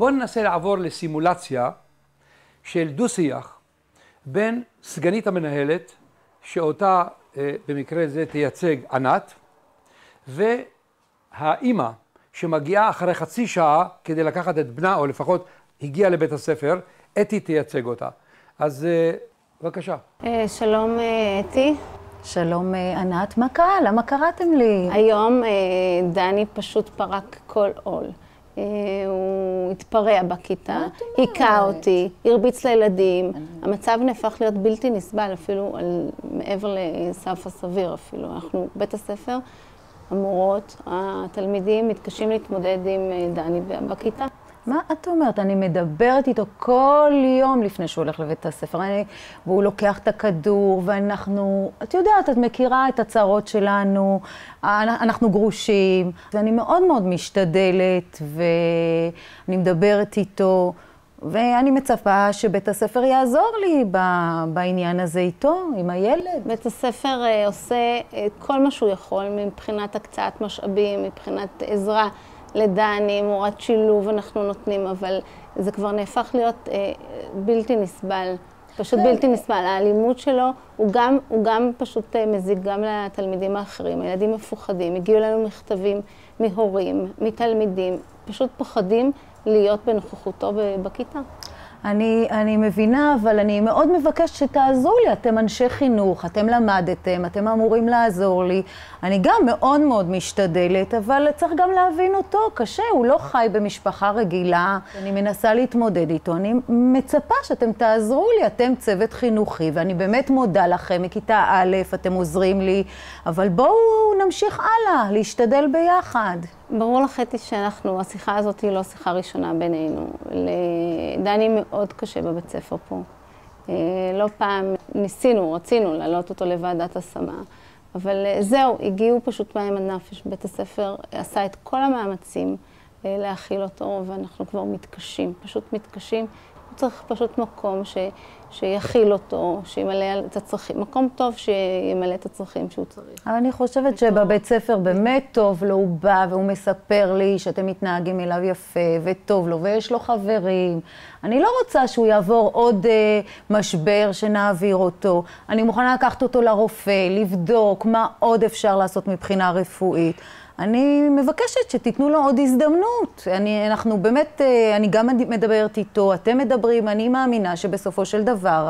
בואו ננסה לעבור לסימולציה של דו-שיח בין סגנית המנהלת, שאותה במקרה זה תייצג ענת, והאימא שמגיעה אחרי חצי שעה כדי לקחת את בנה, או לפחות הגיעה לבית הספר, אתי תייצג אותה. אז בבקשה. שלום אתי. שלום ענת, מה קרה? למה קראתם לי? היום דני פשוט פרק כל עול. הוא התפרע בכיתה, היכה אותי, הרביץ לילדים. המצב נהפך להיות בלתי נסבל, אפילו מעבר לסף הסביר אפילו. אנחנו, בית הספר, המורות, התלמידים מתקשים להתמודד עם דני בכיתה. מה את אומרת? אני מדברת איתו כל יום לפני שהוא הולך לבית הספר, והוא לוקח את הכדור, ואנחנו, את יודעת, את מכירה את הצרות שלנו, אנחנו גרושים, ואני מאוד מאוד משתדלת, ואני מדברת איתו, ואני מצפה שבית הספר יעזור לי בעניין הזה איתו, עם הילד. בית הספר עושה כל מה שהוא יכול מבחינת הקצאת משאבים, מבחינת עזרה. לדני, מורת שילוב אנחנו נותנים, אבל זה כבר נהפך להיות בלתי נסבל, פשוט בלתי נסבל. האלימות שלו הוא גם פשוט מזיק גם לתלמידים האחרים. הילדים מפוחדים, הגיעו לנו מכתבים מהורים, מתלמידים, פשוט פוחדים להיות בנוכחותו בכיתה. אני מבינה, אבל אני מאוד מבקשת שתעזרו לי. אתם אנשי חינוך, אתם למדתם, אתם אמורים לעזור לי. אני גם מאוד מאוד משתדלת, אבל צריך גם להבין אותו. קשה, הוא לא חי במשפחה רגילה. אני מנסה להתמודד איתו. אני מצפה שאתם תעזרו לי. אתם צוות חינוכי, ואני באמת מודה לכם. מכיתה א', אתם עוזרים לי. אבל בואו נמשיך הלאה, להשתדל ביחד. ברור לך, אתי, השיחה הזאת היא לא שיחה ראשונה בינינו. לדני מאוד קשה בבית ספר פה. לא פעם רצינו להעלות אותו לוועדת השמה. אבל זהו, הגיעו פשוט מים עד נפש. בית הספר עשה את כל המאמצים להכיל אותו, ואנחנו כבר מתקשים, פשוט מתקשים. הוא צריך פשוט מקום שיכיל אותו, שימלא את הצרכים, מקום טוב שימלא את הצרכים שהוא צריך. אבל אני חושבת שבבית ספר באמת טוב לו, הוא בא והוא מספר לי שאתם מתנהגים אליו יפה וטוב לו ויש לו חברים. אני לא רוצה שהוא יעבור עוד משבר שנעביר אותו. אני מוכנה לקחת אותו לרופא, לבדוק מה עוד אפשר לעשות מבחינה רפואית. אני מבקשת שתיתנו לו עוד הזדמנות. אנחנו באמת, אני גם מדברת איתו, אתם מדברים, אני מאמינה שבסופו של דבר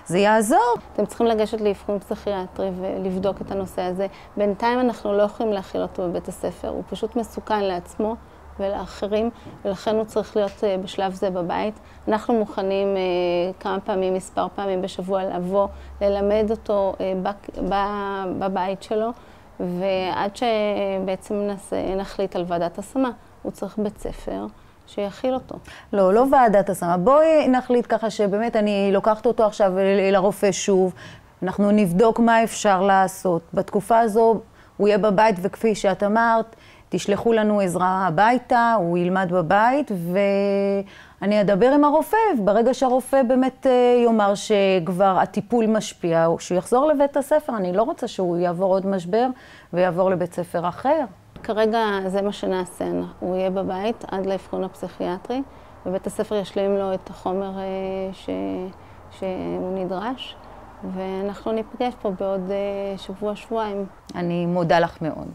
זה יעזור. אתם צריכים לגשת לאבחון פסיכיאטרי ולבדוק את הנושא הזה. בינתיים אנחנו לא יכולים להכיל אותו בבית הספר, הוא פשוט מסוכן לעצמו ולאחרים, ולכן הוא צריך להיות בשלב זה בבית. אנחנו מוכנים מספר פעמים בשבוע לבוא, ללמד אותו בבית שלו, ועד שבעצם נחליט על ועדת השמה, הוא צריך בית ספר שיכיל אותו. לא ועדת השמה. בואי נחליט ככה שבאמת אני לוקחת אותו עכשיו לרופא שוב, אנחנו נבדוק מה אפשר לעשות. בתקופה הזו הוא יהיה בבית, וכפי שאת אמרת, תשלחו לנו עזרה הביתה, הוא ילמד בבית, ואני אדבר עם הרופא. ברגע שהרופא באמת יאמר שכבר הטיפול משפיע, או שהוא יחזור לבית הספר, אני לא רוצה שהוא יעבור עוד משבר ויעבור לבית ספר אחר. כרגע זה מה שנעשה, הוא יהיה בבית עד לאבחון הפסיכיאטרי, ובית הספר ישלים לו את החומר שהוא נדרש, ואנחנו ניפגש פה בעוד שבוע-שבועיים. אני מודה לך מאוד.